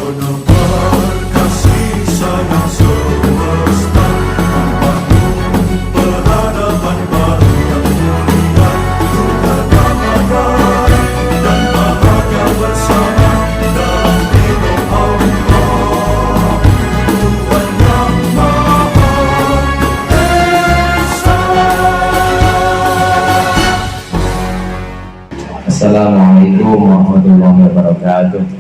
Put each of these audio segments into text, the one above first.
Assalamualaikum warahmatullahi wabarakatuh.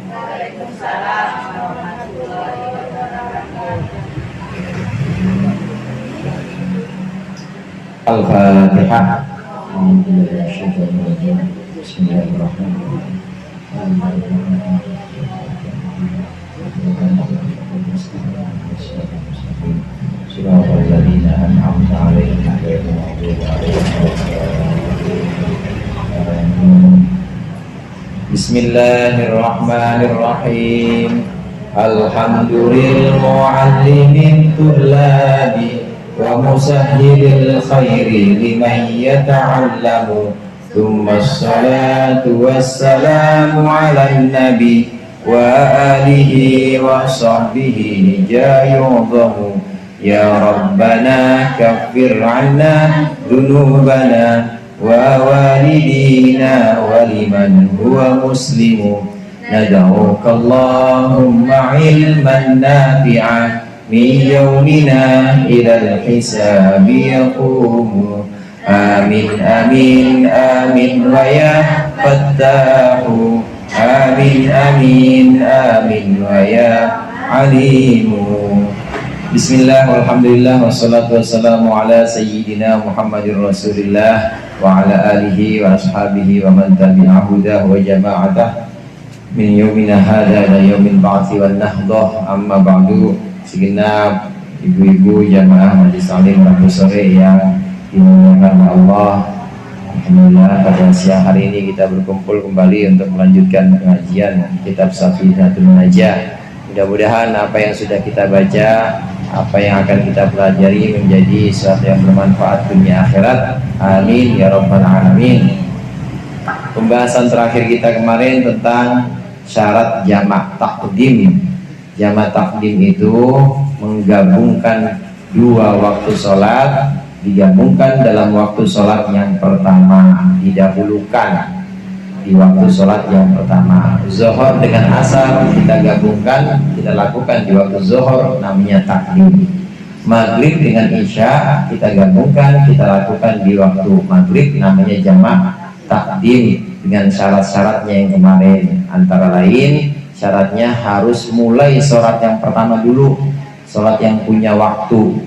Al-Fatihah. Bismillahirrahmanirrahim. Bismillahirrahmanirrahim. Alhamdulillah muallimin tullabi wa musahhilil khairi liman yata'allamu. Thumma assalatu wassalamu ala nabi wa alihi wa sahbihi jayudahu. Ya Rabbana kaffir anna dhunubana wa walidina wa liman huwa muslimu. Nad'uka Allahumma ilman nafi'a min yawmina ilal hisabi yaqumu. Amin amin amin wa ya fattahu. Amin amin amin wa ya alimu. Bismillah, walhamdulillah, wassalatu wassalamu ala sayyidina Muhammadir Rasulillah wa ala alihi wa ashabihi wa man tabi'ahu wa jama'atah min yawmina hadha ila yawmil ba'thi wal nahdah. Amma ba'du. Segenap ibu-ibu jamaah Majelis Taklim Rabu Sore yang dimuliakan Allah, alhamdulillah pada siang hari ini kita berkumpul kembali untuk melanjutkan pengajian kitab Safinatul Najah. Mudah-mudahan apa yang sudah kita baca, apa yang akan kita pelajari menjadi sesuatu yang bermanfaat dunia akhirat. Amin ya rabbal alamin. Pembahasan terakhir kita kemarin tentang syarat jamak takdim. Jamak takdim itu menggabungkan dua waktu sholat, digabungkan dalam waktu sholat yang pertama, didahulukan di waktu sholat yang pertama. Zuhur dengan asar kita gabungkan, kita lakukan di waktu zuhur, namanya takdim. Maghrib dengan isya kita gabungkan, kita lakukan di waktu maghrib, namanya jamak takdim dengan syarat-syaratnya yang kemarin. Antara lain syaratnya harus mulai sholat yang pertama dulu, sholat yang punya waktu.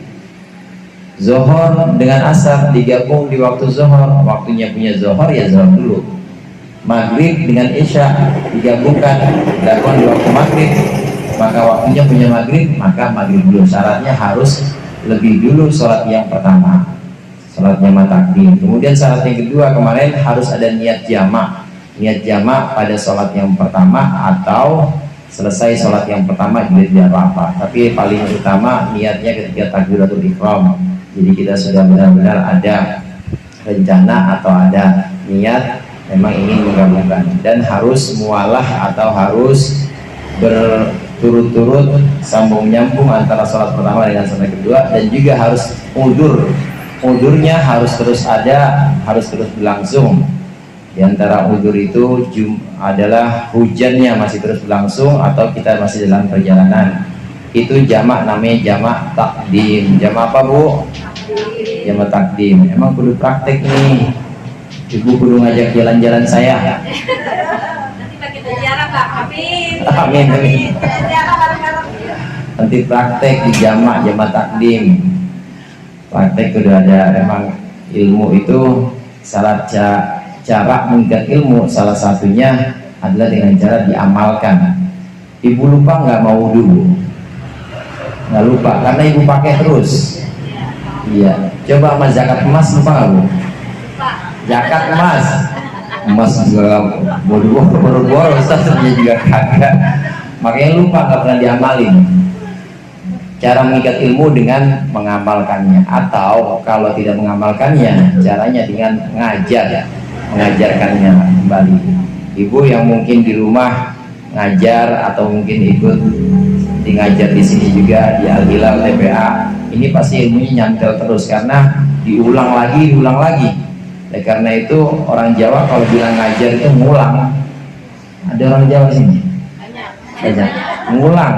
Zuhur dengan asar digabung di waktu zuhur, waktunya punya zuhur ya zuhur dulu. Maghrib dengan isya digabungkan, dilakukan di waktu maghrib, maka waktunya punya maghrib, maka maghrib dulu. Syaratnya harus lebih dulu sholat yang pertama, sholat jamak takdim. Kemudian syarat yang kedua kemarin harus ada niat jamak. Niat jamak pada sholat yang pertama atau selesai sholat yang pertama juga tidak apa-apa, tapi paling utama niatnya ketika takbiratul ihram. Jadi kita sudah benar-benar ada rencana atau ada niat memang ingin menggabungkan, dan harus mualah atau harus berturut-turut sambung nyambung antara sholat pertama dengan sholat kedua, dan juga harus udurnya harus terus ada, harus terus berlangsung. Di antara udur itu adalah hujannya masih terus berlangsung atau kita masih dalam perjalanan. Itu jamak, namanya jamak takdim. Jamak apa bu? Jamak takdim. Emang kudu praktek nih. Ibu kudu ngajak jalan-jalan saya. Nanti kita ziarah Pak. Amin. Amin. Amin. Nanti praktek di jamak takdim. Praktek sudah ada. Memang ilmu itu salah cara mengikat ilmu, salah satunya adalah dengan cara diamalkan. Ibu lupa nggak mau dulu? Nggak lupa karena ibu pakai terus. Iya. Coba mas zakat emas lupa nggak bu? Zakat emas juga boro-boro, Ustaznya juga kagak, makanya lupa, nggak pernah diamalin. Cara mengikat ilmu dengan mengamalkannya, atau kalau tidak mengamalkannya, caranya dengan mengajarkannya kembali. Ibu yang mungkin di rumah ngajar atau mungkin ikut di ngajar di sini juga di Al Hilal TPA, ini pasti ilmunya nyantel terus karena diulang lagi. Karena itu orang Jawa kalau bilang ngajar itu ngulang. Ada orang Jawa sini? Banyak. Ngulang.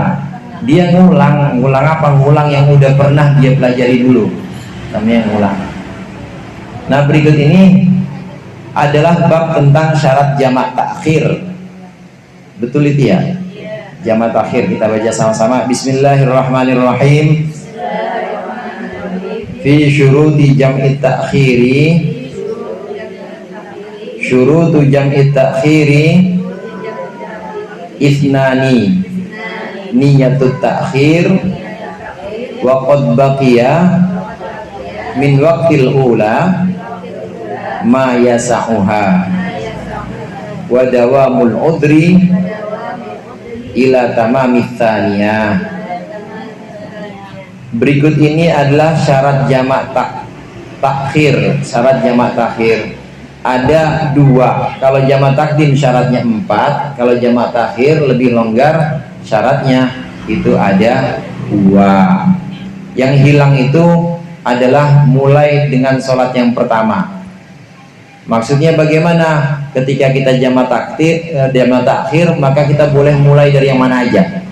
Dia ngulang apa? Ngulang yang udah pernah dia pelajari dulu. Namanya ngulang. Nah, berikut ini adalah bab tentang syarat jamak takhir. Betul itu ya? Jamak takhir, kita baca sama-sama. Bismillahirrahmanirrahim. Fi syuruti jam'i takhiri. Syurutu jam'i takhiri ithnani. Niyatut takhir wa qad baqiya min waqtil ula ma yasa'uha wa dawamul udri ila tamamith thaniyah. Berikut ini adalah syarat jamak takhir. Syarat jamak takhir ada 2. Kalau jamak takdim syaratnya 4. Kalau jamak takhir lebih longgar, syaratnya itu ada 2. Yang hilang itu adalah mulai dengan sholat yang pertama. Maksudnya bagaimana? Ketika kita jamak takhir, maka kita boleh mulai dari yang mana aja.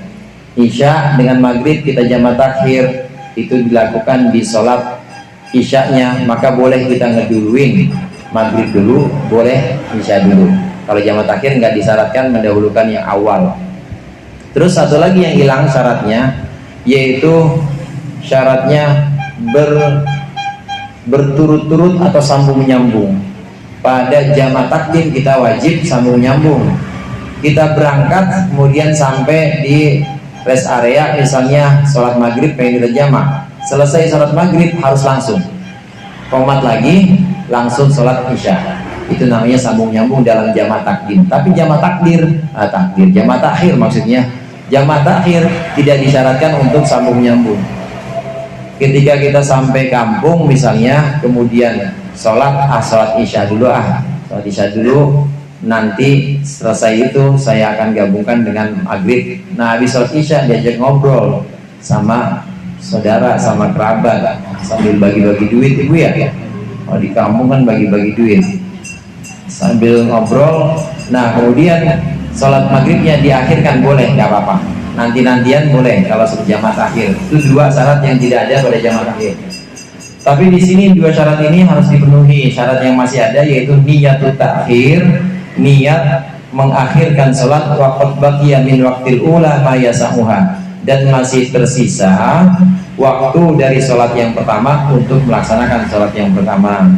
Isya dengan maghrib kita jamak takhir, itu dilakukan di sholat isyanya, maka boleh kita ngeduluin maghrib dulu, boleh isya dulu. Kalau jamak takhir nggak disyaratkan mendahulukan yang awal. Terus satu lagi yang hilang syaratnya, yaitu syaratnya berturut-turut atau sambung menyambung. Pada jamak takdim kita wajib sambung nyambung. Kita berangkat kemudian sampai di rest area, misalnya sholat maghrib pengen kita jamak, selesai sholat maghrib harus langsung komat lagi, langsung sholat isya. Itu namanya sambung nyambung dalam jamak takdim. Tapi jamak jamak takhir maksudnya, jamak takhir tidak disyaratkan untuk sambung nyambung. Ketika kita sampai kampung misalnya, kemudian sholat isya dulu, sholat isya dulu, nanti selesai itu saya akan gabungkan dengan maghrib. Nah, habis sholat isya diajak ngobrol sama saudara, sama kerabat, sambil bagi-bagi duit ibu ya. Oh, di kampung kan bagi-bagi duit sambil ngobrol. Nah, kemudian sholat maghribnya diakhirkan, boleh, nggak apa-apa. Nanti-nantian boleh kalau jamak takhir. Itu 2 syarat yang tidak ada pada jamak takhir. Tapi di sini 2 syarat ini harus dipenuhi. Syarat yang masih ada yaitu niyatut takhir, niat mengakhirkan sholat, wa qad baqiya min waqtil ula ma yasa'uha, dan masih tersisa waktu dari sholat yang pertama untuk melaksanakan sholat yang pertama.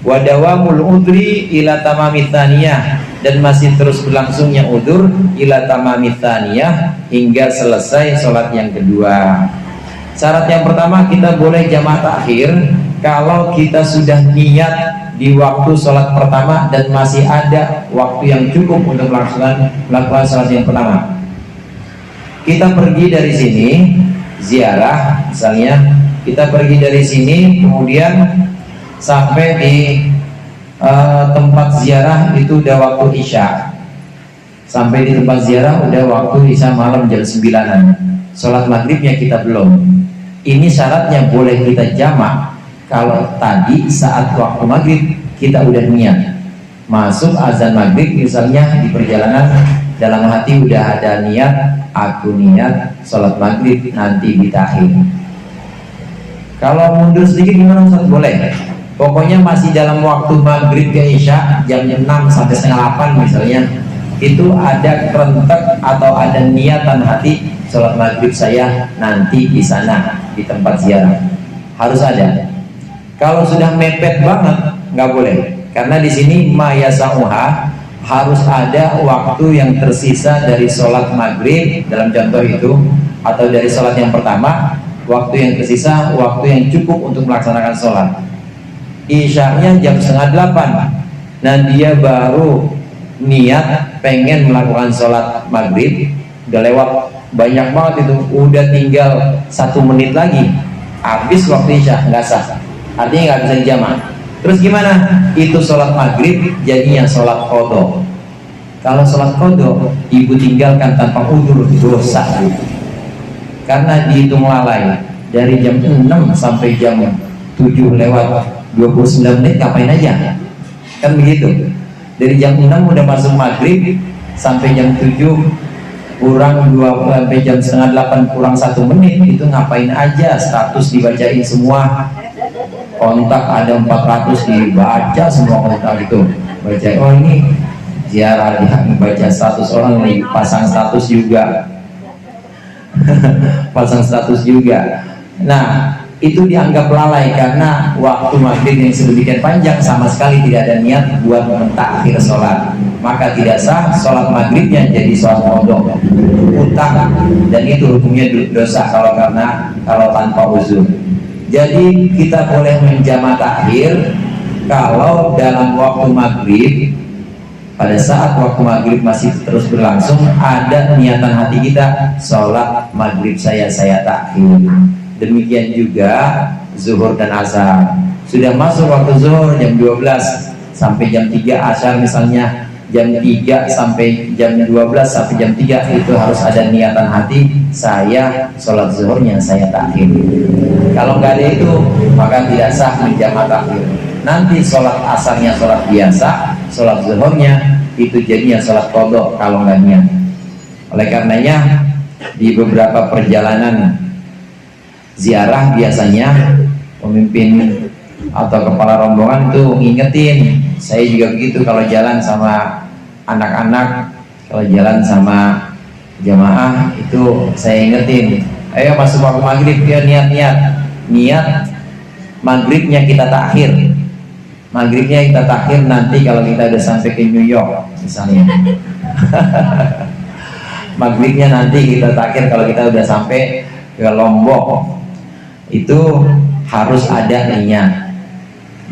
Wa dawamul udri ila tamamith thaniyah, dan masih terus berlangsungnya udur ila tamamith thaniyah, hingga selesai sholat yang kedua. Syarat yang pertama, kita boleh jamak takhir kalau kita sudah niat di waktu sholat pertama dan masih ada waktu yang cukup untuk melakukan sholat yang pertama. Kita pergi dari sini ziarah, misalnya kita pergi dari sini kemudian sampai di tempat ziarah itu udah waktu isya. Sampai di tempat ziarah udah waktu isya malam jam 9-an. Sholat maghribnya kita belum. Ini syaratnya boleh kita jamak kalau tadi saat waktu maghrib kita udah niat. Masuk azan maghrib misalnya di perjalanan, dalam hati udah ada niat, aku niat sholat maghrib nanti di takhir. Kalau mundur sedikit gimana Ustaz? Boleh. Pokoknya masih dalam waktu maghrib ke isya, jam 6 sampai setengah 8 misalnya, itu ada kerentek atau ada niatan hati, sholat maghrib saya nanti di sana, di tempat ziarah. Harus ada. Kalau sudah mepet banget nggak boleh, karena di sini mayasauha, harus ada waktu yang tersisa dari sholat maghrib dalam contoh itu, atau dari sholat yang pertama, waktu yang tersisa, waktu yang cukup untuk melaksanakan sholat. Isya'nya jam 7:30, nah dia baru niat pengen melakukan sholat maghrib, udah lewat banyak banget itu, udah tinggal 1 menit lagi habis waktu isya, nggak sah, artinya nggak bisa dijamak. Terus gimana? Itu sholat maghrib jadinya sholat qadha, Kalau sholat qadha ibu tinggalkan tanpa udzur dosa, karena dihitung lalai dari jam 6 sampai jam 7 lewat 29 menit ngapain aja, kan begitu. Dari jam 6 udah masuk maghrib sampai jam 7 kurang 2 sampai jam setengah 8 kurang 1 menit, itu ngapain aja? Status dibacain semua, kontak ada 400 dibaca semua kontak itu, baca oh ini ziarah, baca status orang nih, pasang status juga pasang status juga. Nah itu dianggap lalai karena waktu maghrib yang sedemikian panjang sama sekali tidak ada niat buat mentakhir sholat, maka tidak sah sholat maghribnya jadi sholat qadha utang, dan itu hukumnya dosa kalau tanpa uzur. Jadi kita boleh menjamak takhir kalau dalam waktu maghrib, pada saat waktu maghrib masih terus berlangsung ada niatan hati kita sholat maghrib saya takhir. Demikian juga zuhur dan asar. Sudah masuk waktu zuhur jam 12 sampai jam 3, asar misalnya jam 3 sampai jam 12 sampai jam 3, itu harus ada niatan hati saya sholat zuhurnya saya takhir. Kalau nggak ada itu maka tidak sah menjamak takhir. Nanti sholat asarnya sholat biasa, sholat zuhurnya itu jadinya sholat qadha kalau nggak niat. Oleh karenanya di beberapa perjalanan ziarah biasanya pemimpin atau kepala rombongan itu ngingetin, saya juga begitu kalau jalan sama anak-anak, kalau jalan sama jamaah itu saya ingetin, ayo masuk waktu maghrib ya, niat maghribnya kita takhir, nanti kalau kita udah sampai ke New York misalnya maghribnya nanti kita takhir kalau kita udah sampai ke Lombok, itu harus ada niat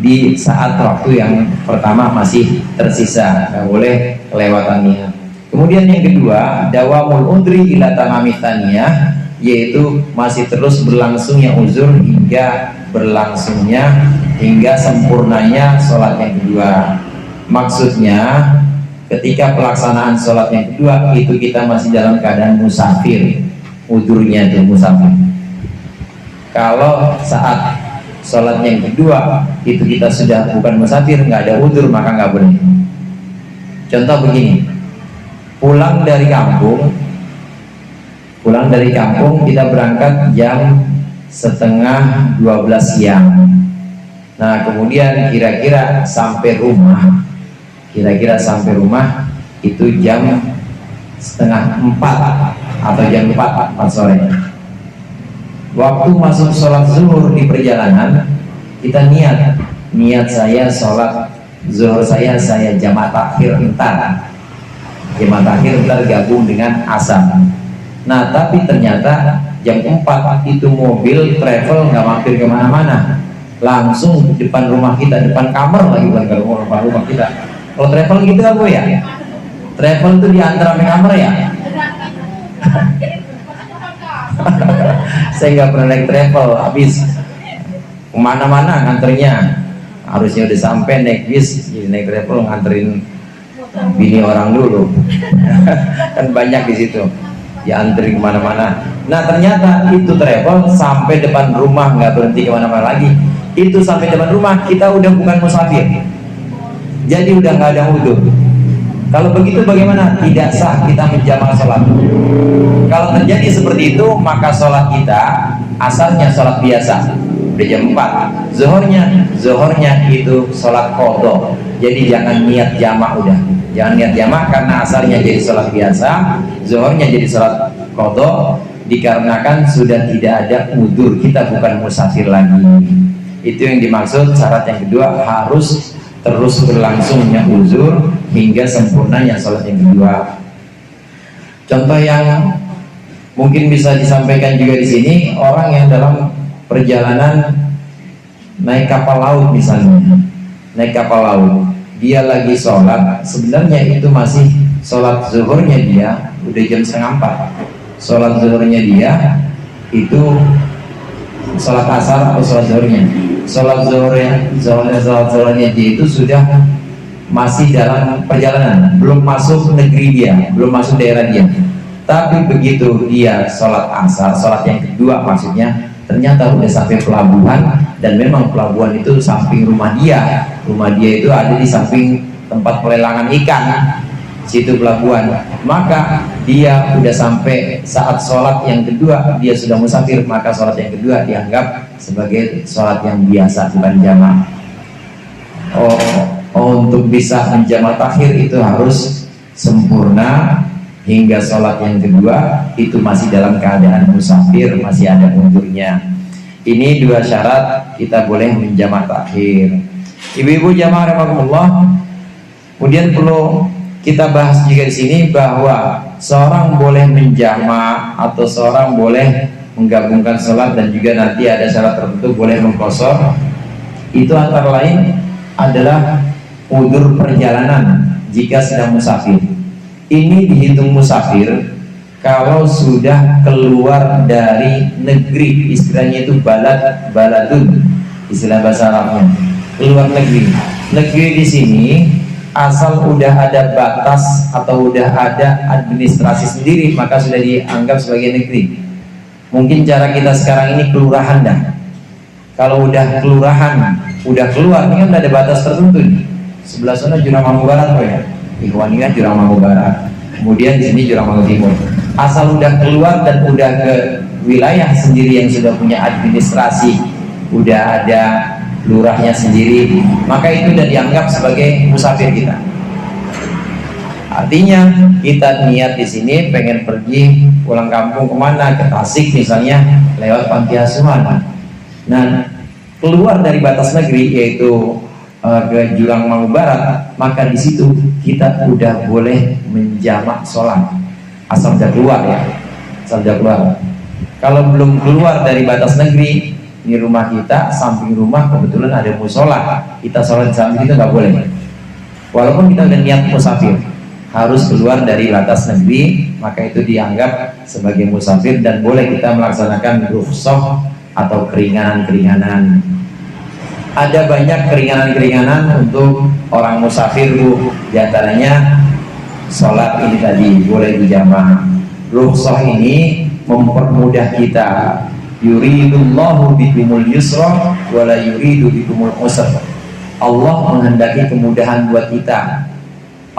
di saat waktu yang pertama masih tersisa, nggak boleh kelewatan niat. Kemudian yang kedua, dawamul udri ila tamamit tsaniyah, yaitu masih terus berlangsungnya uzur hingga sempurnanya sholat yang kedua. Maksudnya ketika pelaksanaan sholat yang kedua itu kita masih dalam keadaan musafir, uzurnya itu musafir. Kalau saat sholat yang kedua itu kita sudah bukan musafir, nggak ada uzur, maka nggak boleh. Contoh begini, pulang dari kampung kita berangkat jam setengah 12 siang. Nah kemudian kira-kira sampai rumah itu jam setengah 4 atau jam 4 sore. Waktu masuk sholat zuhur di perjalanan kita niat saya sholat zuhur saya jamak takhir entar gabung dengan asar. Nah tapi ternyata jam 4 itu mobil travel nggak mampir kemana-mana, langsung di depan rumah kita, depan kamar lagi, bukan ke rumah kita. Kalau travel gitu apa ya? Travel itu diantar sama kamar ya? Saya nggak pernah naik travel, habis kemana-mana nganternya, harusnya udah sampai naik bis, jadi naik travel nganterin bini orang dulu kan banyak di situ dianterin kemana-mana. Nah ternyata itu travel sampai depan rumah, nggak berhenti kemana-mana lagi. Itu sampai depan rumah kita udah bukan musafir, jadi udah nggak ada wudhu. Kalau begitu bagaimana? Tidak sah kita menjamak sholat. Kalau terjadi seperti itu maka sholat kita asalnya sholat biasa udah jam 4, zuhurnya itu sholat qadha. Jadi jangan niat jamak, jangan niat jamak karena asalnya jadi sholat biasa, zuhurnya jadi sholat qadha, dikarenakan sudah tidak ada udzur, kita bukan musafir lagi. Itu yang dimaksud. Syarat yang kedua harus terus berlangsungnya uzur hingga sempurnanya sholat yang kedua. Contoh yang mungkin bisa disampaikan juga di sini, orang yang dalam perjalanan naik kapal laut misalnya, dia lagi sholat, sebenarnya itu masih sholat zuhurnya dia udah jam setengah 4, sholat zuhurnya dia itu sholat asar atau sholat zuhurnya dia itu sudah masih dalam perjalanan, belum masuk negeri dia, belum masuk daerah dia. Tapi begitu dia sholat asar, sholat yang kedua maksudnya, ternyata udah sampai pelabuhan, dan memang pelabuhan itu samping rumah dia. Rumah dia itu ada di samping tempat pelelangan ikan, situ pelabuhan. Maka dia udah sampai saat sholat yang kedua, dia sudah musafir, maka sholat yang kedua dianggap sebagai sholat yang biasa, bukan jamaah. Untuk bisa menjamak takhir itu harus sempurna, hingga sholat yang kedua itu masih dalam keadaan musafir, masih ada undurnya. Ini dua syarat kita boleh menjamak takhir. Ibu-ibu jamaah rahimakumullah, kemudian perlu kita bahas juga di sini bahwa seorang boleh menjamak atau seorang boleh menggabungkan sholat, dan juga nanti ada syarat tertentu boleh mengqashar. Itu antara lain adalah udzur perjalanan jika sedang musafir. Ini dihitung musafir kalau sudah keluar dari negeri, istilahnya itu baladun, istilah bahasa Arabnya, keluar negeri. Negeri di sini asal udah ada batas atau udah ada administrasi sendiri, maka sudah dianggap sebagai negeri. Mungkin cara kita sekarang ini kelurahan dah. Kalau udah kelurahan, udah keluar, ini kan udah ada batas tertentu nih. Sebelah sana Jurang Mangu Barat, ya. Ikhwan ini kan Jurang Mangu Barat. Kemudian di sini Jurang Mangu Timur. Asal udah keluar dan udah ke wilayah sendiri yang sudah punya administrasi, udah ada lurahnya sendiri, maka itu sudah dianggap sebagai musafir kita. Artinya kita niat di sini pengen pergi pulang kampung kemana, ke Tasik misalnya, lewat panti asuhan. Nah, keluar dari batas negeri yaitu ke Jurang Mangu Barat, maka di situ kita udah boleh menjamak sholat asal udah keluar ya, asal udah keluar. Kalau belum keluar dari batas negeri, ini rumah kita, samping rumah kebetulan ada musola, kita sholat di samping itu nggak boleh. Walaupun kita udah niat musafir, harus keluar dari batas negeri, maka itu dianggap sebagai musafir dan boleh kita melaksanakan rukhsah atau keringanan-keringanan. Ada banyak keringanan-keringanan untuk orang musafir, Bu. Di antaranya sholat ini tadi boleh dijamaah. Rukhsah ini mempermudah kita. Yuridullahu bikumul yusra wala yuridu bikumul usra. Allah menghendaki kemudahan buat kita.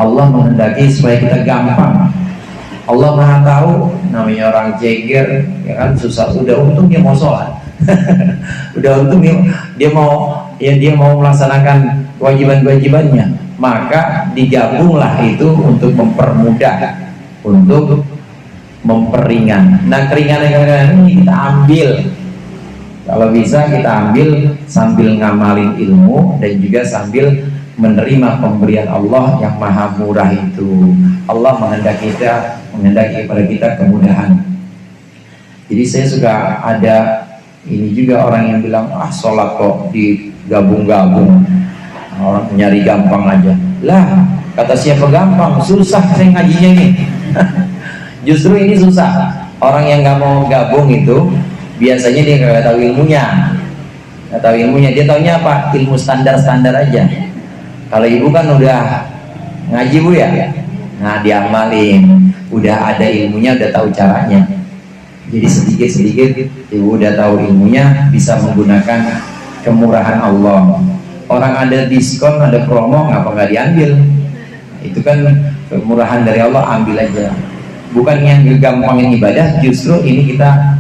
Allah menghendaki supaya kita gampang. Allah Maha tahu, namanya orang jeger, ya kan, susah. Udah untung dia mau sholat. Udah untung dia mau melaksanakan kewajiban-kewajibannya, maka digabunglah itu untuk mempermudah, untuk memperingan. Nah, keringanan ini kita ambil, kalau bisa kita ambil sambil ngamalin ilmu dan juga sambil menerima pemberian Allah yang maha murah itu. Allah menghendaki kepada kita kemudahan. Jadi saya suka ada ini juga orang yang bilang, sholat kok digabung-gabung, orang nyari gampang aja. Lah, kata siapa gampang? Susah saya ngajinya nih. Justru ini susah. Orang yang nggak mau gabung itu biasanya dia nggak tahu ilmunya, dia taunya apa? Ilmu standar-standar aja. Kalau ibu kan udah ngaji, Bu, ya, nah diamalin, udah ada ilmunya, udah tahu caranya. Jadi sedikit-sedikit ibu udah tahu ilmunya, bisa menggunakan kemurahan Allah. Orang ada diskon, ada promo, ngapa nggak diambil? Itu kan kemurahan dari Allah, ambil aja. Bukan yang gampangin ibadah, justru ini kita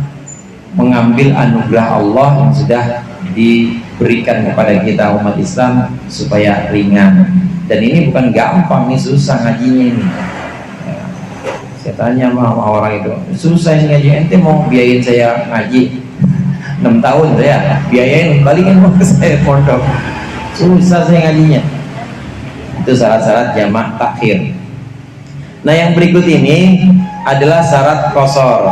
mengambil anugerah Allah yang sudah diberikan kepada kita umat Islam supaya ringan. Dan ini bukan gampang, ini susah ngajinya ini. Saya tanya sama orang itu, susah ngaji, ente mau biayain saya ngaji 6 tahun saya biayain, balikin mau ke saya pondok, susah saya ngajinya. Itu syarat-syarat jamak takhir. Nah, yang berikut ini adalah syarat qashar.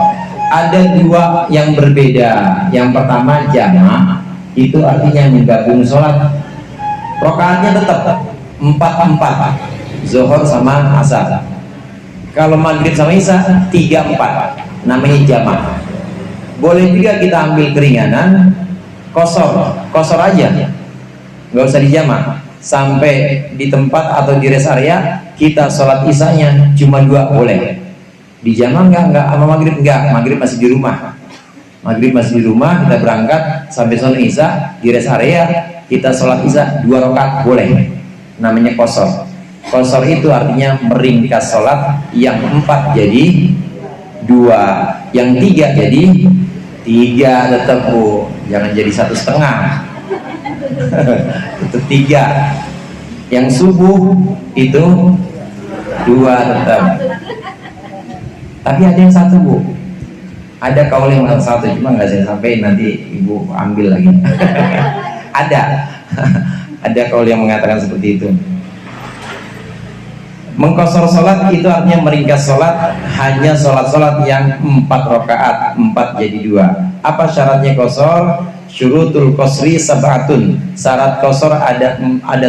Ada dua yang berbeda. Yang pertama jamak, itu artinya menggabung sholat, rakaatnya tetap 4-4, zuhur sama asar. Kalau maghrib sama isya 3-4, namanya jamak. Boleh juga kita ambil keringanan, qashar aja, nggak usah dijamak. sampai di tempat atau di rest area kita sholat isanya cuma 2 boleh. Di jamaah enggak sama maghrib enggak, maghrib masih di rumah. Maghrib masih di rumah, kita berangkat sampai sholat isya di rest area kita sholat isya 2 rakaat boleh. Namanya qashar. Qashar itu artinya meringkas sholat, yang 4 jadi 2, yang 3 jadi 3 tetap Bu, jangan jadi 1,5. Tetap 3. Yang subuh itu 2 tetap. Tapi ada yang 1 Bu, ada kaul yang mengatakan 1, cuma nggak saya sampaikan, nanti Ibu ambil lagi. ada kaul yang mengatakan seperti itu. Mengqashar sholat itu artinya meringkas sholat, hanya sholat yang 4 rakaat, 4 jadi 2. Apa syaratnya qashar? Syurutul qasri sab'atun. Syarat qashar ada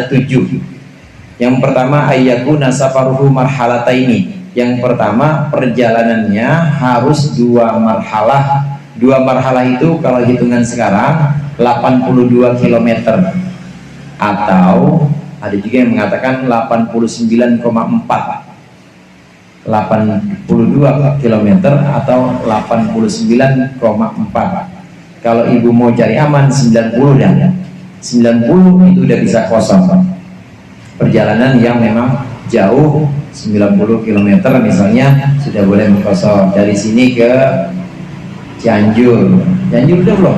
7. Yang pertama ayyakuna safaruhu marhalataini. Yang pertama perjalanannya harus 2 marhalah. 2 marhalah itu kalau hitungan sekarang 82 km, atau ada juga yang mengatakan 89,4, 82 km atau 89,4. Kalau ibu mau cari aman 90 dah. 90 itu udah bisa kosong. Perjalanan yang memang jauh 90 km misalnya sudah boleh mengkosong. Dari sini ke Cianjur. Cianjur udah belum?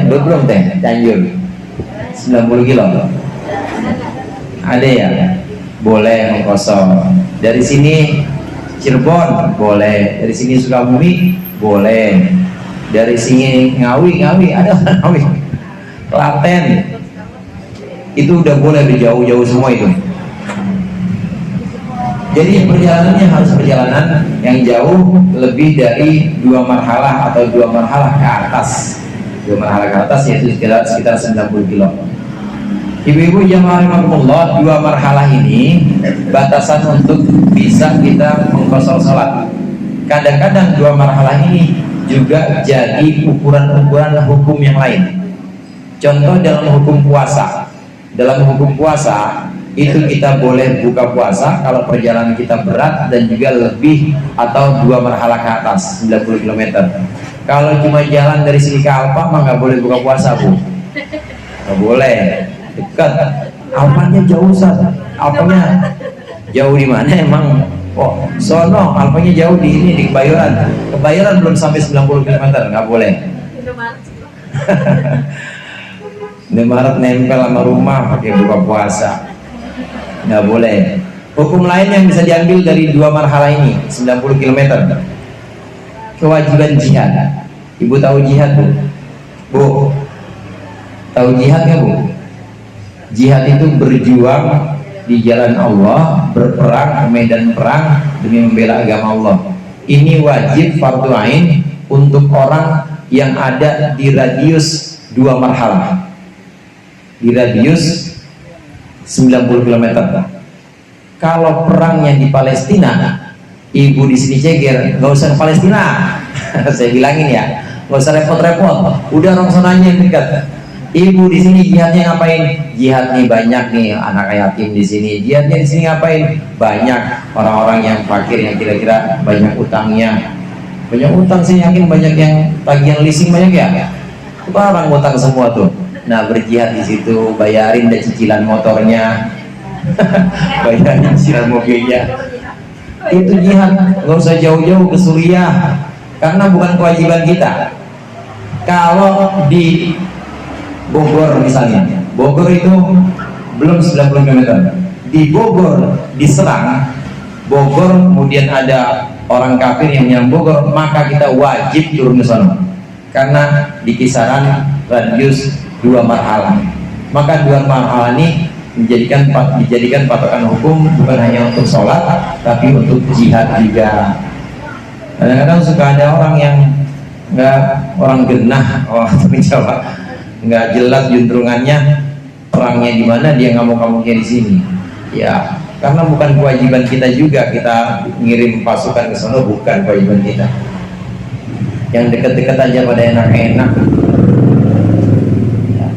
Belum teh, Cianjur 90 kilo. Ada ya? Boleh mengkosong. Dari sini Cirebon boleh, dari sini Sukabumi boleh, dari sini Ngawi ada Ngawi, Klaten itu udah boleh, jauh-jauh semua itu. Jadi perjalanannya harus perjalanan yang jauh, lebih dari 2 marhalah atau 2 marhalah ke atas. 2 marhalah ke atas yaitu sekitar 90 kilo. Ibu-ibu jamaah rahimakumullah, 2 marhalah ini batasan untuk bisa kita mengqashar sholat. Kadang-kadang 2 marhalah ini juga jadi ukuran-ukuran hukum yang lain. Contoh dalam hukum puasa. Dalam hukum puasa itu kita boleh buka puasa kalau perjalanan kita berat dan juga lebih atau 2 marhalah ke atas 90 km. Kalau cuma jalan dari sini ke Alfa mah nggak boleh buka puasa Bu, nggak boleh. Dekat Alfanya jauh Ustaz. Alfanya jauh di mana emang? Oh sono Alfanya jauh di ini, di Kebayoran belum sampai 90 km, nggak boleh. Indomaret nempel sama rumah pakai buka puasa, nggak boleh. Hukum lain yang bisa diambil dari 2 marhalah ini 90 km, kewajiban jihad. Ibu tahu jihad Bu? Tahu jihad nggak Bu? Jihad itu berjuang di jalan Allah, berperang ke medan perang demi membela agama Allah. Ini wajib fardu ain untuk orang yang ada di radius 2 marhalah, di radius 90 km. Kalau perangnya di Palestina, ibu di sini ceger, nggak usah ke Palestina. Saya bilangin ya, nggak usah repot-repot. Udah rongsonanya dekat. Ibu di sini jihadnya ngapain? Jihad nih banyak nih anak yatim di sini. Jihadnya di sini ngapain? Banyak orang-orang yang fakir yang kira-kira banyak utangnya. Banyak utang sih, yakin banyak yang tagihan leasing banyak ya. Barang utang semua tuh. Nah berjihad di situ, bayarin dan cicilan motornya, bayarin cicilan mobilnya. Itu jihad. Nggak usah jauh-jauh ke Suriah, karena bukan kewajiban kita. Kalau di Bogor misalnya, Bogor itu belum 90 km. Di Bogor diserang Bogor, kemudian ada orang kafir yang menyerang Bogor, maka kita wajib turun ke sana karena di kisaran radius 2 marhalah. Maka 2 marhalah ini dijadikan patokan hukum, bukan hanya untuk sholat tapi untuk jihad juga. Kadang-kadang suka ada orang yang orang genah, tapi Jawa nggak jelas juntrungannya, perangnya di mana dia ngamuk-ngamuknya di sini. Ya, karena bukan kewajiban kita juga, kita ngirim pasukan ke sana bukan kewajiban kita. Yang dekat-dekat aja pada enak-enak. Ya.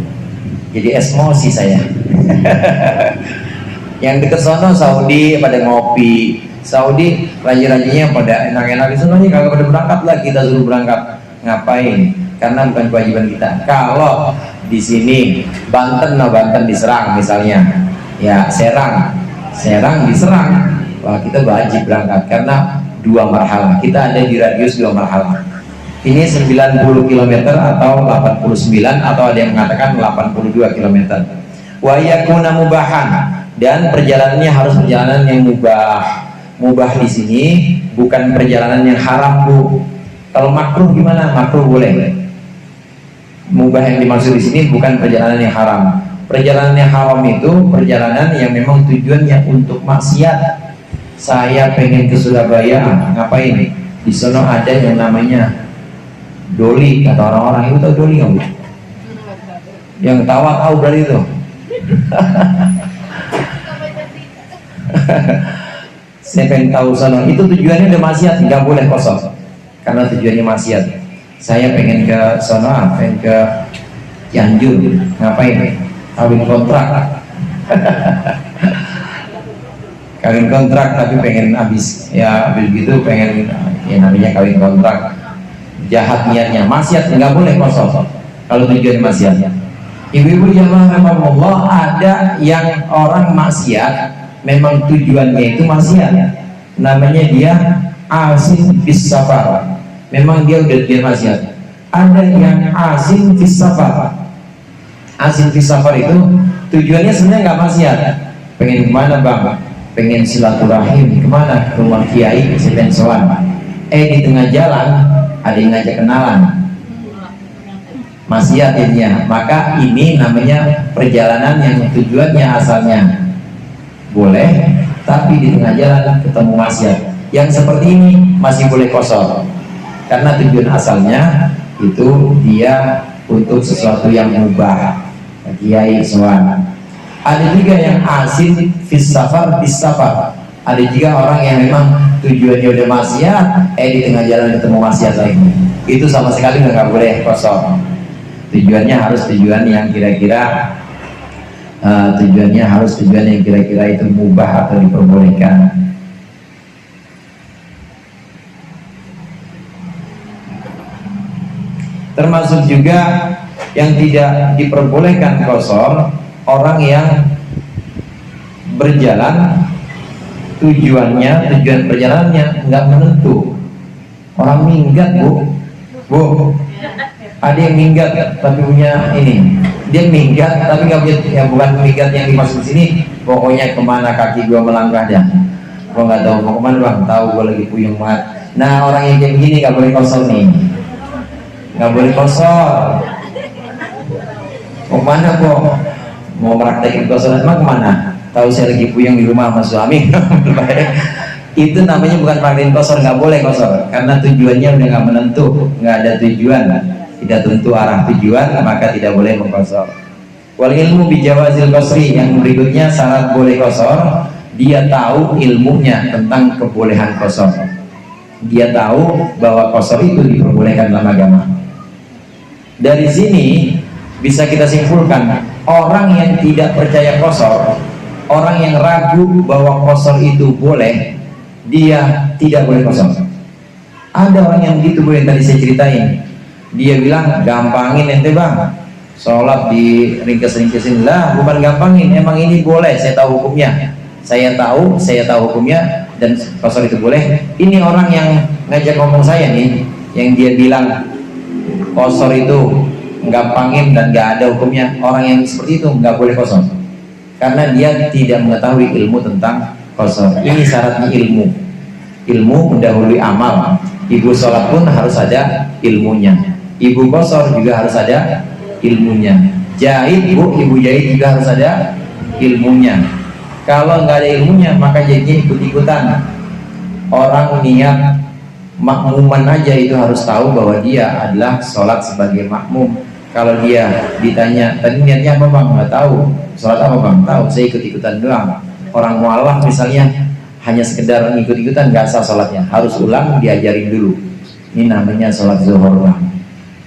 jadi emosi saya. Yang deket sono Saudi pada ngopi, Saudi raja-rajanya pada enak-enak, di sana kagak pada berangkat lah, kita suruh berangkat. Ngapain? Karena bukan kewajiban kita. Kalau di sini Banten, nah Banten diserang misalnya, ya Serang diserang, wah kita wajib berangkat karena 2 marhalah. Kita ada di radius 2 marhalah. Ini 90 km atau 89, atau ada yang mengatakan 82 km. Wa yakuna mubahan, dan perjalanannya harus perjalanan yang mubah. Mubah di sini bukan perjalanan yang haram, Bu. Kalau makruh gimana? Makruh boleh. Mubah yang dimaksud di sini bukan perjalanan yang haram. Perjalanan yang haram itu perjalanan yang memang tujuannya untuk maksiat. Saya pengen ke Surabaya, ngapain? Di sana ada yang namanya doli, kata orang-orang. Itu tahu doli nggak, Bu? Yang tahu berarti itu. Saya pengen tahu sana, itu tujuannya udah maksiat, nggak boleh kosong karena tujuannya maksiat. Saya pengen ke sana, pengen ke Cianjur, ngapain? Kawin kontrak. Kawin kontrak tapi pengen habis gitu, pengen ya namanya kawin kontrak. Jahat niatnya, maksiat, nggak boleh kosong kalau tujuannya maksiat. Ibu-ibu jamaah rahimakumullah, ada yang orang maksiat memang tujuannya itu maksiat, namanya dia asin bis safar, memang dia udah dia maksiat. Ada yang asin bis safar. Asin bis safar itu tujuannya sebenarnya nggak maksiat. Pengen kemana bang? Pengen silaturahim, kemana? Ke rumah kiai, pengen sowan. Di tengah jalan ada yang ngajak kenalan, maksiat jadinya. Maka ini namanya perjalanan yang tujuannya asalnya boleh, tapi di tengah jalan ketemu maksiat. Yang seperti ini masih boleh kosor karena tujuan asalnya itu dia untuk sesuatu yang mubah, kiai sowan. Ada juga yang asin fis safar bis safar. Ada juga orang yang memang tujuannya udah maksiat, di tengah jalan ketemu maksiat lagi. Itu sama sekali nggak boleh kosong. Tujuannya harus tujuan yang kira-kira tujuan yang kira-kira itu mubah atau diperbolehkan. Termasuk juga yang tidak diperbolehkan kosor, orang yang berjalan tujuan perjalanannya nggak menentu. Orang minggat, Bu, ada yang minggat tapi punya ini, dia minggat tapi nggak punya, ya bukan minggat yang dimaksud sini, pokoknya kemana kaki gua melangkah dah, gua nggak tahu mau kemana bang, tahu gua lagi puyeng banget. Nah orang yang kayak begini nggak boleh kosor nih, nggak boleh kosor. Mau kemana kok? Mau meraktekin kosor emang kemana? Tahu saya lagi puyeng di rumah sama suami. Itu namanya bukan praktekin kosor, nggak boleh kosor karena tujuannya udah nggak menentu, nggak ada tujuan, tidak tentu arah tujuan, maka tidak boleh mengkosor. Wal ilmu bijawazil qasri, yang berikutnya syarat boleh kosor, dia tahu ilmunya tentang kebolehan kosor. Dia tahu bahwa kosor itu diperbolehkan dalam agama. Dari sini bisa kita simpulkan, orang yang tidak percaya kosor, orang yang ragu bahwa kosor itu boleh, dia tidak boleh kosor. Ada orang yang gitu, Bu, yang tadi saya ceritain. Dia bilang, gampangin ente bang, sholat di ringkes-ringkesin. Lah bukan gampangin, emang ini boleh, saya tahu hukumnya, saya tahu hukumnya, dan kosor itu boleh. Ini orang yang ngajak ngomong saya nih, yang dia bilang kosor itu gampangin dan gak ada hukumnya, orang yang seperti itu nggak boleh kosor karena dia tidak mengetahui ilmu tentang kosor. Ini syaratnya ilmu mendahului amal. Ibu sholat pun harus ada ilmunya, ibu kosor juga harus ada ilmunya. Jahit, ibu jahit juga harus ada ilmunya. Kalau nggak ada ilmunya maka jadinya ikut-ikutan. Orang niat makmuman aja itu harus tahu bahwa dia adalah sholat sebagai makmum. Kalau dia ditanya, tadi niatnya apa bang? Nggak tahu. Sholat apa bang? Tahu, saya ikut-ikutan doang. Orang mualaf misalnya hanya sekedar ikut-ikutan, nggak sah sholatnya, harus ulang, diajarin dulu. Ini namanya sholat zuhur bang.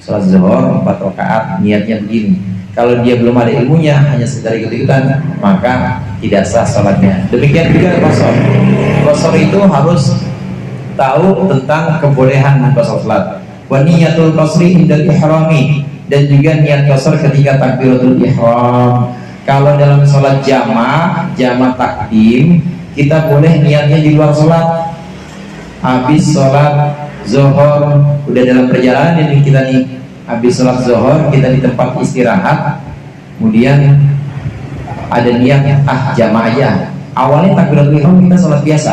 Sholat zuhur 4 rakaat, niatnya begini. Kalau dia belum ada ilmunya, hanya sekedar ikut-ikutan, maka tidak sah sholatnya. Demikian juga qasar. Qasar itu harus tahu tentang kebolehan qasar sholat. Wa niyatul qasri indal ihrami, dan juga niat qasar ketika takbiratul ihram. Kalau dalam sholat jamaah takdim, kita boleh niatnya di luar sholat. Habis sholat zuhur, udah dalam perjalanan ini kita nih, habis sholat zuhur kita di tempat istirahat, kemudian ada niat jamaah aja. Awalnya takbiratul ihram kita sholat biasa,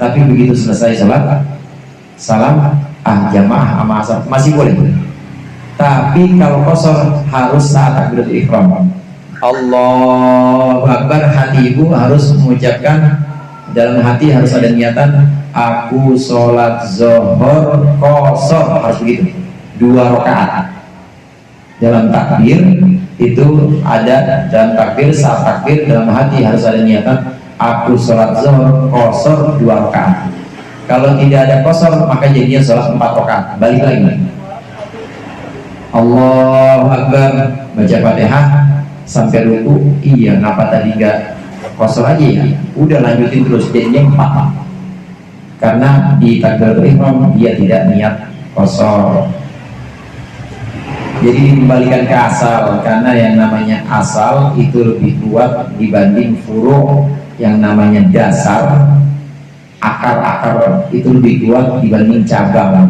tapi begitu selesai sholat salam jamaah sama asar masih boleh. Tapi kalau qasar harus saat takbiratul ihram, Allahu Akbar, hati ibu harus mengucapkan, dalam hati harus ada niatan aku sholat zuhur qasar, harus begitu, 2 rakaat. Dalam takbir itu ada, dalam takbir, saat takbir dalam hati harus ada niatan aku sholat zuhur qasar 2 rakaat. Kalau tidak ada qasar maka jadinya sholat 4 rakaat. Balik lagi, Allahu Akbar, baca Fatihah sampai ruku. Iya, kenapa tadi enggak qasar aja ya? Udah lanjutin terus, jadinya 4. Karena di takbiratul ihram dia tidak niat qasar. Jadi dikembalikan ke asal, karena yang namanya asal itu lebih kuat dibanding furu'. Yang namanya dasar, akar-akar itu lebih kuat dibanding cabang.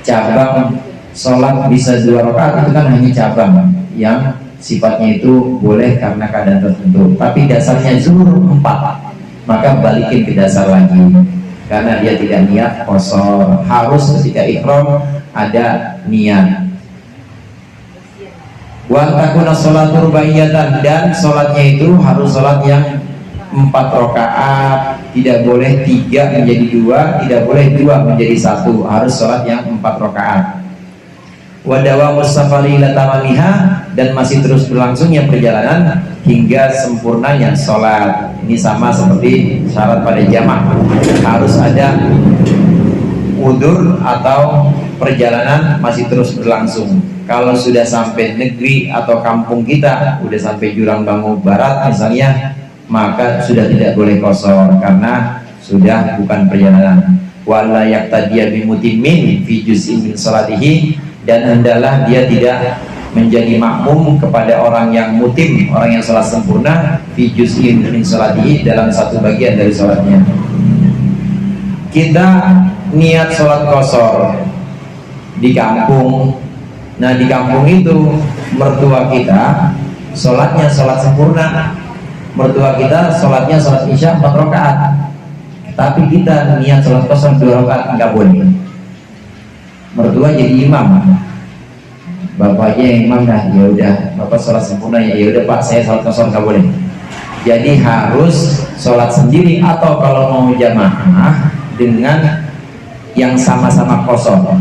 Cabang sholat bisa 2 rakaat itu kan hanya cabang yang sifatnya itu boleh karena keadaan tertentu. Tapi dasarnya zuhur 4, maka balikin ke dasar lagi, karena dia tidak niat qasar. Harus ketika ihram ada niat. Wa takuna sholatu rubaiyatan, dan sholatnya itu harus sholat yang 4 rakaat, tidak boleh 3 menjadi 2, tidak boleh 2 menjadi 1, harus sholat yang 4 rakaat. Wa dawamus safari ila tamamiha, dan masih terus berlangsungnya perjalanan hingga sempurnanya sholat. Ini sama seperti syarat pada jamaah, harus ada udzur atau perjalanan masih terus berlangsung. Kalau sudah sampai negeri atau kampung kita, udah sampai Jurang Bangu Barat misalnya, maka sudah tidak boleh qasar karena sudah bukan perjalanan. Wala yaqtadiya bimutimmin fi juz'in min salatihi, dan hendaklah dia tidak menjadi makmum kepada orang yang mutim, orang yang salat sempurna, fi juz'in min salatihi, dalam satu bagian dari salatnya. Kita niat salat qasar di kampung. Nah, di kampung itu mertua kita sholatnya sholat sempurna, mertua kita sholatnya sholat isya 4 rakaat, tapi kita niat sholat qasar 2 rakaat, nggak boleh. Mertua jadi imam, bapaknya yang imam, dah ya udah bapak sholat sempurna, ya udah pak saya sholat qasar, nggak boleh. Jadi harus sholat sendiri, atau kalau mau jamaah dengan yang sama-sama qasar.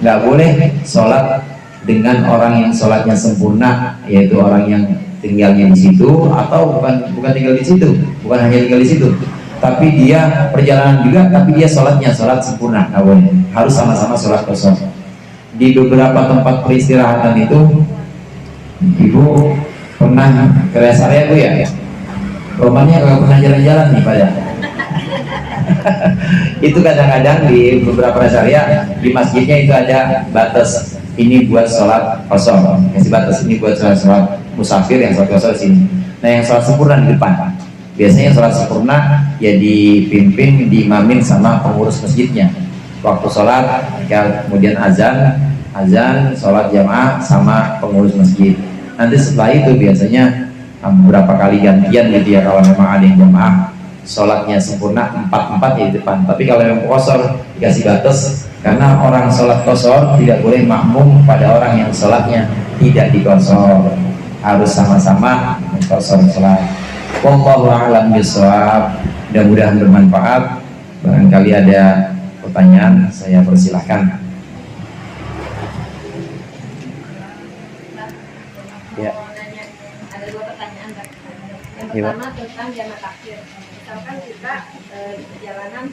Nggak boleh sholat dengan orang yang sholatnya sempurna, yaitu orang yang tinggalnya di situ, atau bukan tinggal di situ, bukan hanya tinggal di situ, tapi dia perjalanan juga, tapi dia sholatnya sholat sempurna, nggak boleh. Harus sama-sama sholat qasar. Di beberapa tempat peristirahatan itu, ibu pernah ke rest area bu ya? Romannya nggak pernah jalan-jalan nih pada. Itu kadang-kadang di beberapa rest area di masjidnya itu ada batas, ini buat sholat qasar, kasih batas, ini buat sholat musafir yang sholat qasar sini. Nah, yang sholat sempurna di depan. Biasanya sholat sempurna ya dipimpin, diimamin sama pengurus masjidnya. Waktu sholat, kemudian azan sholat jamaah sama pengurus masjid. Nanti setelah itu biasanya beberapa kali gantian gitu ya, kalau memang ada yang jamaah sholatnya sempurna 4-4 ya di depan. Tapi kalau yang qasar dikasih batas, karena orang sholat qasar tidak boleh makmum pada orang yang sholatnya tidak di qasar, harus sama-sama qasar sholat. Wallahu a'lam bishawab. Mudah-mudahan bermanfaat. Barangkali ada pertanyaan, saya persilahkan. Ya. Ada 2 pertanyaan, Pak. Yang pertama tentang jamaah takhir. Misalkan kita di perjalanan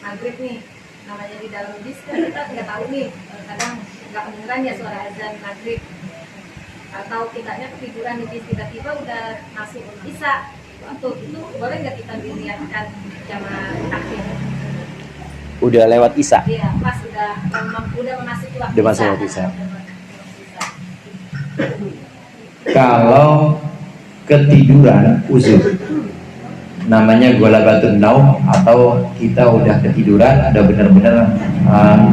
maghrib nih, namanya di dalam bis kan kita nggak tahu nih, kadang nggak kedengeran ya suara azan maghrib. atau kitanya ketiduran di bis tiba-tiba udah masuk isya, waktu itu boleh nggak kita dilihatkan jamaah takhir? Udah lewat isya. Iya, pas udah memasuki waktu Udah masuk isya. waktu isya. Kalau ketiduran uzur, namanya golabatun naum, atau kita udah ketiduran, udah benar-benar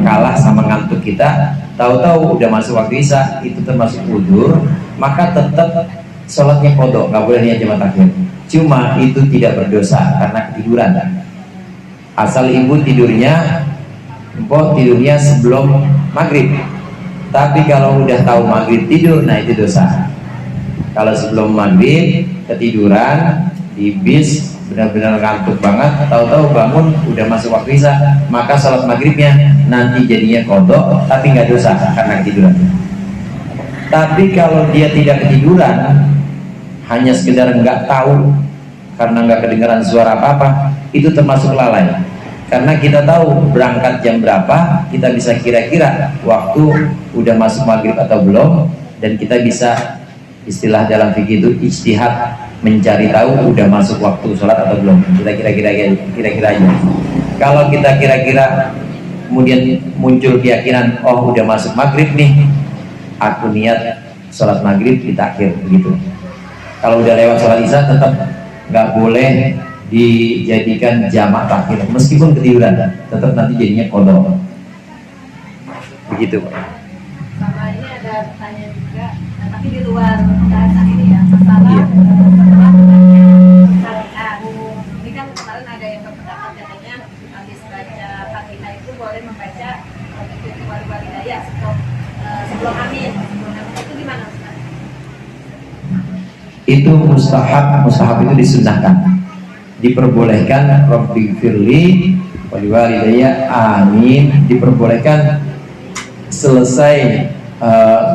kalah sama ngantuk kita, tahu-tahu udah masuk waktu isya, itu termasuk uzur, maka tetap sholatnya qadha, nggak boleh niat jamaah takhir. Cuma itu tidak berdosa karena ketiduran. Asal ibu tidurnya, empok tidurnya sebelum maghrib. Tapi kalau udah tahu maghrib tidur, nah itu dosa. Kalau sebelum maghrib ketiduran di bis, benar-benar ngantuk banget, tahu-tahu bangun udah masuk waktu isya, maka sholat maghribnya nanti jadinya qadha, tapi nggak dosa karena ketiduran. Tapi kalau dia tidak ketiduran, hanya sekedar nggak tahu karena nggak kedengaran suara apa-apa, itu termasuk lalai. Karena kita tahu berangkat jam berapa, kita bisa kira-kira waktu udah masuk maghrib atau belum, dan kita bisa, istilah dalam fikih itu ijtihad, mencari tahu udah masuk waktu sholat atau belum. Kita kira-kira aja. Kalau kita kira-kira kemudian muncul keyakinan, oh udah masuk maghrib nih, aku niat sholat maghrib di takhir, begitu. Kalau udah lewat sholat isya tetap nggak boleh dijadikan jamak takhir, meskipun ketiduran, tetap nanti jadinya qadha. Begitu, Pak. Sama ini ada pertanyaan juga, tapi di luar pembahasan ini ya, masalah setelah syariat. Ini kan kemarin ada yang berpendapat katanya habis baca Fatihah itu boleh membaca wali-walidayah sebelum amin. Itu gimana, Ustaz? Itu mustahab itu disunnahkan, diperbolehkan. Rabbi firli waliwalidayya amin, diperbolehkan selesai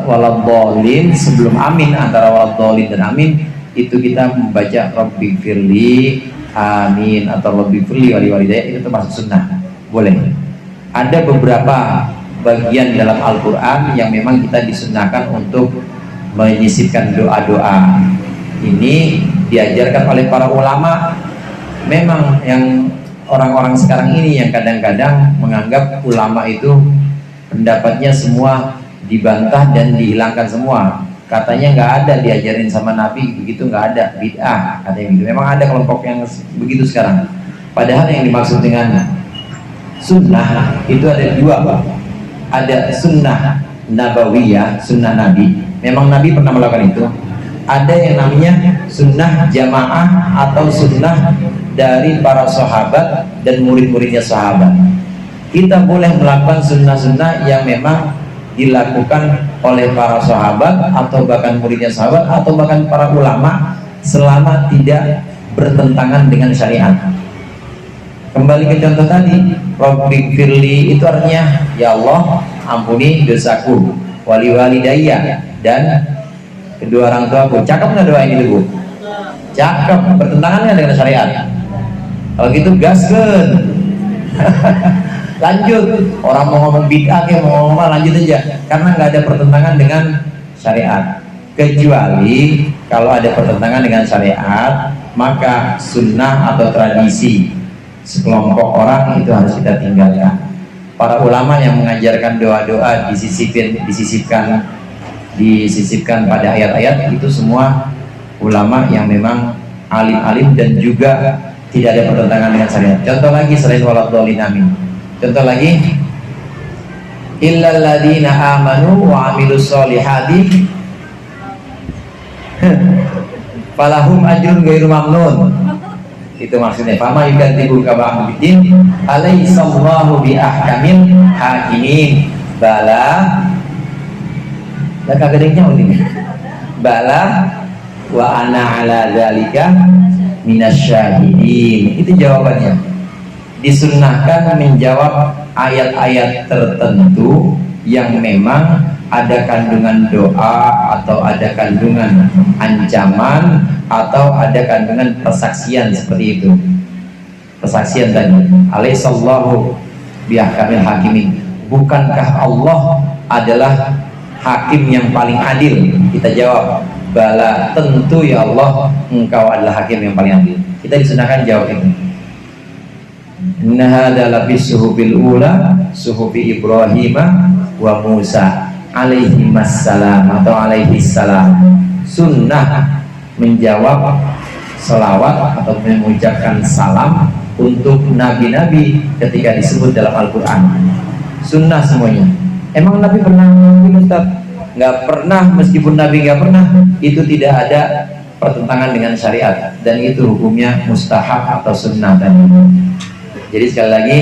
waladhdallin, sebelum amin, antara waladhdallin dan amin itu kita membaca Rabbi firli amin atau Rabbi firli waliwalidayya, itu termasuk sunnah, boleh. Ada beberapa bagian dalam Al-Quran yang memang kita disunnahkan untuk menyisipkan doa-doa. Ini diajarkan oleh para ulama. Memang yang orang-orang sekarang ini yang kadang-kadang menganggap ulama itu pendapatnya semua dibantah dan dihilangkan semua. Katanya nggak ada diajarin sama Nabi begitu, nggak ada, bid'ah katanya gitu. Memang ada kelompok yang begitu sekarang. Padahal yang dimaksud dengan sunnah itu ada dua, Pak. Ada sunnah nabawiyah, sunnah Nabi. Memang Nabi pernah melakukan itu. Ada yang namanya sunnah jamaah atau sunnah dari para sahabat dan murid-muridnya sahabat. Kita boleh melakukan sunnah-sunnah yang memang dilakukan oleh para sahabat atau bahkan muridnya sahabat atau bahkan para ulama, selama tidak bertentangan dengan syariat. Kembali ke contoh tadi, Rabbi firli itu artinya, ya Allah ampuni dosaku, wali walidayya, dan kedua orang tuaku. Cakep nggak doa ini, Bu? Cakep. Bertentangan nggak dengan syariat? Kalau gitu gaskeun. Lanjut. Orang mau ngomong bid'ah kayak mau ngomong apa, lanjut aja. Karena nggak ada pertentangan dengan syariat. Kecuali kalau ada pertentangan dengan syariat, maka sunnah atau tradisi sekelompok orang itu harus kita tinggalkan. Para ulama yang mengajarkan doa-doa disisipkan pada ayat-ayat, itu semua ulama yang memang alim-alim dan juga tidak ada pertentangan dengan syariat. Contoh lagi selain waladhdallin amin. Contoh lagi, illal ladzina amanu wa amilus solihati falahum ajrun ghairu mamnun. Itu maksudnya, fama yukadzibuka ba'did alaihissallahu bi ahkamil hakimin. Bala kagak ada ini. Bala wa ana ala dzalika minasyahidin. Itu jawabannya. Disunnahkan menjawab ayat-ayat tertentu yang memang ada kandungan doa atau ada kandungan ancaman atau ada kandungan persaksian, seperti itu. Persaksian tadi, alaihissallahu bi ahkamil hakimin. Bukankah Allah adalah hakim yang paling adil? Kita jawab, bala, tentu ya Allah, engkau adalah hakim yang paling adil. Kita disunahkan jawab itu. Inna hadza la fi suhufil ula, suhufi Ibrahim wa Musa alaihi wassalam atau alaihi salam. Sunnah menjawab salawat atau mengucapkan salam untuk nabi-nabi ketika disebut dalam Al-Quran. Sunnah semuanya. Emang Nabi pernah ngelakuin, Ustaz? Nggak pernah. Meskipun Nabi nggak pernah, itu tidak ada pertentangan dengan syariat, dan itu hukumnya mustahab atau sunnah tadi. Jadi sekali lagi,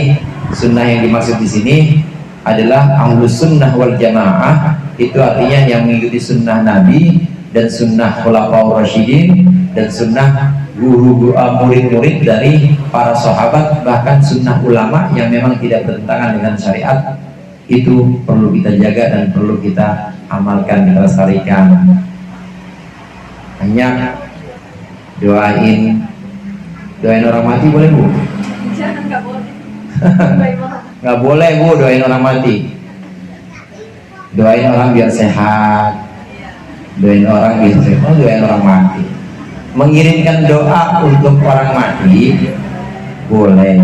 sunnah yang dimaksud di sini adalah ahlus sunnah wal jamaah. Itu artinya yang mengikuti sunnah Nabi dan sunnah khulafaur rasyidin dan sunnah guru murid-murid dari para sahabat, bahkan sunnah ulama yang memang tidak bertentangan dengan syariat. Itu perlu kita jaga dan perlu kita amalkan, kita lestarikan. Hanya doain orang mati boleh, Bu? Jangan, nggak boleh. Nggak boleh, Bu, doain orang mati. Doain orang biar sehat, doain orang biar sehat. Doain orang mati, mengirimkan doa untuk orang mati boleh,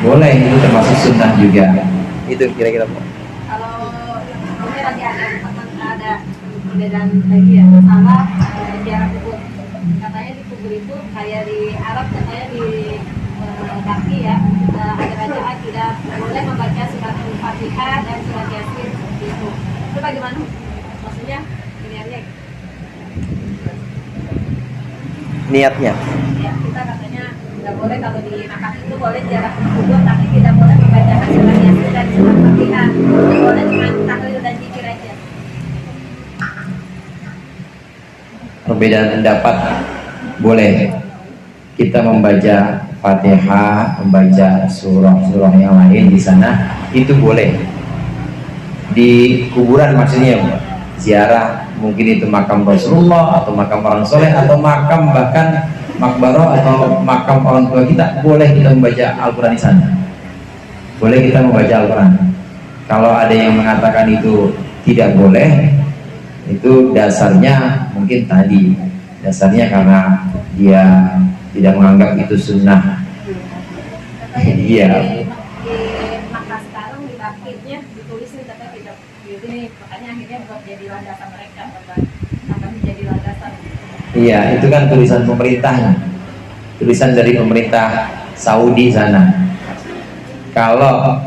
boleh, itu termasuk sunnah juga. Itu kira-kira. Kalau ini lagi ada perbedaan lagi ya, masalah jarak kubur. Katanya di kubur itu kayak di Arab, katanya di kaki ya, ada bacaan tidak boleh membaca surat Al-Fatihah dan surat Yasin seperti itu. Itu bagaimana? Maksudnya ini Niatnya ya, kita katanya nggak boleh kalau di makam itu boleh jarak kubur, tapi tidak boleh membacakan surat Yasin dan surat Fatihah. Boleh cuma tahlil dan zikir aja. perbedaan pendapat. Boleh kita membaca Fatihah, membaca surah-surah yang lain di sana, itu boleh. Di kuburan maksudnya, ziarah, mungkin itu makam Rasulullah atau makam orang soleh atau makam bahkan makbaro atau makam orang tua kita, boleh kita membaca Al-Quran di sana. Boleh kita membaca Al-Quran. Kalau ada yang mengatakan itu tidak boleh, itu dasarnya mungkin tadi, dasarnya karena dia tidak menganggap itu sunnah. Iya. Di makna sekarang di bakitnya ditulisin tapi tidak begini, makanya akhirnya buat jadi landasan mereka, apa menjadi landasan. Iya, itu kan tulisan pemerintahnya, tulisan dari pemerintah Saudi sana. Kalau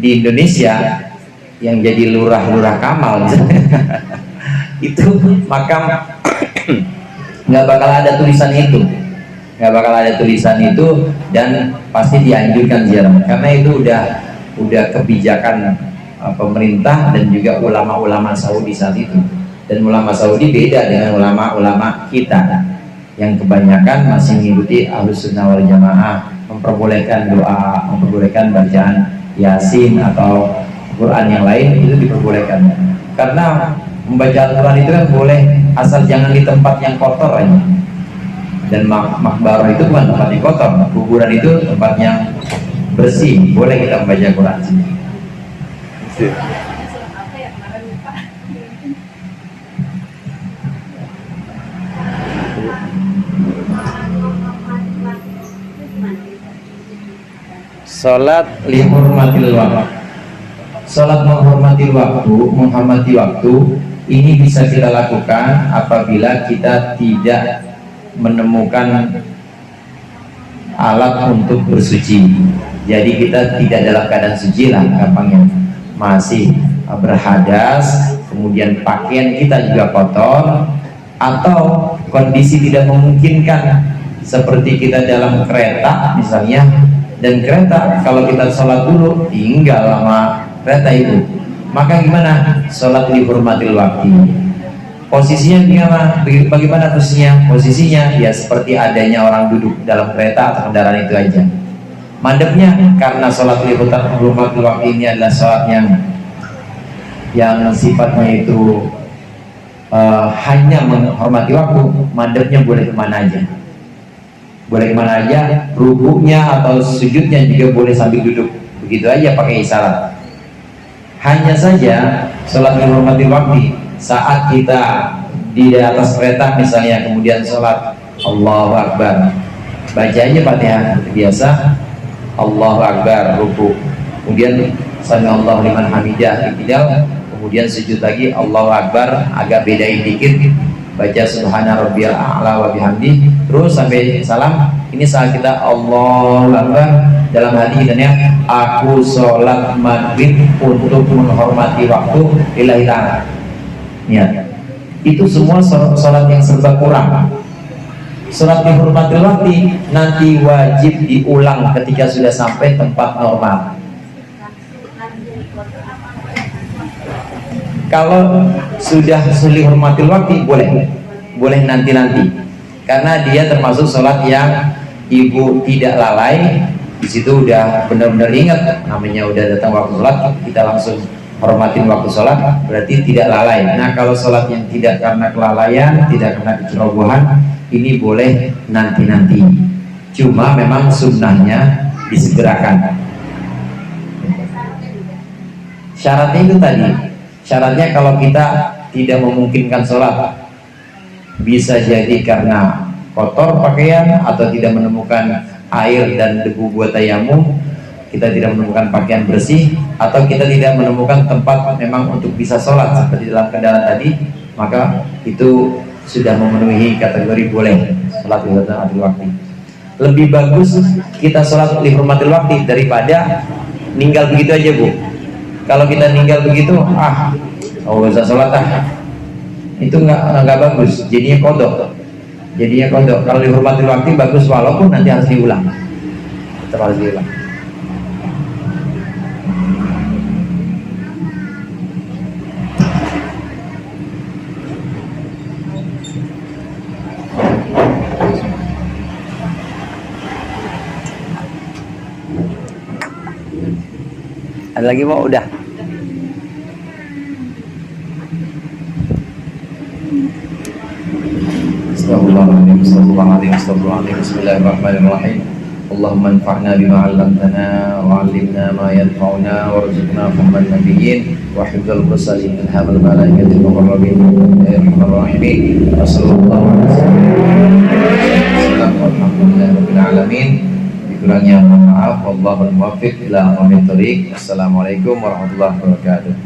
di Indonesia yang jadi lurah-lurah Kamal itu makam nggak bakal ada tulisan itu, nggak bakal ada tulisan itu, dan pasti dianjurkan ziarah karena itu udah kebijakan pemerintah dan juga ulama-ulama Saudi saat itu. Dan ulama Saudi beda dengan ulama-ulama kita yang kebanyakan masih mengikuti Ahlus Sunnah wal Jamaah, memperbolehkan doa, memperbolehkan bacaan Yasin atau Quran yang lain, itu diperbolehkan. Karena membaca Al-Quran itu kan boleh, asal jangan di tempat yang kotor aja. Dan makbarah itu bukan tempat yang kotor, kuburan itu tempat yang bersih, boleh kita membaca Quran. Salat lihurmatil waktu. Salat menghormati waktu ini bisa kita lakukan apabila kita tidak menemukan alat untuk bersuci. Jadi kita tidak dalam keadaan suci lah gampangnya, masih berhadas, kemudian pakaian kita juga kotor, atau kondisi tidak memungkinkan seperti kita dalam kereta misalnya, dan kereta kalau kita sholat dulu tinggal lama kereta itu, maka gimana? Sholat dihormatil waktu. Posisinya bagaimana posisinya? Posisinya ya seperti adanya orang duduk dalam kereta atau kendaraan itu aja. Madhabnya karena sholat dihormatil waktu ini adalah sholat yang sifatnya itu hanya menghormati waktu, madhabnya boleh kemana aja. Boleh kemana aja, rukuknya atau sujudnya juga boleh sambil duduk, begitu aja pakai isyarat. Hanya saja sholat dihormati waktu saat kita di atas kereta misalnya, kemudian sholat Allahu Akbar, baca aja Fatihah biasa, Allahu Akbar, ruku, kemudian sami Allahu liman hamidah, i'tidal, kemudian sujud lagi Allahu Akbar, agak bedain dikit, baca subhana rabbiyal a'la wa bihamdi, terus sampai salam. Ini saat kita Allahu Akbar, dalam hati kita niat, aku sholat maghrib untuk menghormati waktu lillahi ta'ala. Niat. Itu semua sholat yang serba kurang. Sholat dihormati waktu nanti wajib diulang ketika sudah sampai tempat normal. Kalau sudah dihormati waktu boleh nanti, karena dia termasuk sholat yang ibu tidak lalai. Di situ udah benar-benar ingat, namanya udah datang waktu sholat, kita langsung hormatin waktu sholat, berarti tidak lalai. Nah, kalau sholat yang tidak karena kelalaian, tidak karena kecerobohan, ini boleh nanti. Cuma memang sunnahnya disegerakan. Syaratnya itu tadi, syaratnya kalau kita tidak memungkinkan sholat, bisa jadi karena kotor pakaian atau tidak menemukan air dan debu buat tayamum, kita tidak menemukan pakaian bersih, atau kita tidak menemukan tempat memang untuk bisa sholat seperti dalam kendaraan tadi, maka itu sudah memenuhi kategori boleh sholat dihormatil waktu. Lebih bagus kita sholat dihormatil waktu daripada ninggal begitu aja, Bu. Kalau kita ninggal begitu, gak usah sholat itu nggak bagus, jadinya kodok. Kalau dihormatil waktu bagus, walaupun nanti harus diulang, tetap harus diulang. Ada lagi mau? Udah. Astagfirullahaladzim. Bismillahirrahmanirrahim. Allahumma anfa'na bima 'allamtana wa 'allimna ma yanfa'una warzuqna fahman nabiyyin wa hifdzal mursalin ilhamal malaikatil muqarrabin ya arhamar rahimin. Alhamdulillahirabbil alamin. Kurangnya mohon maaf, wallahul muwaffiq ila aqwamit thoriq. Assalamualaikum warahmatullahi wabarakatuh.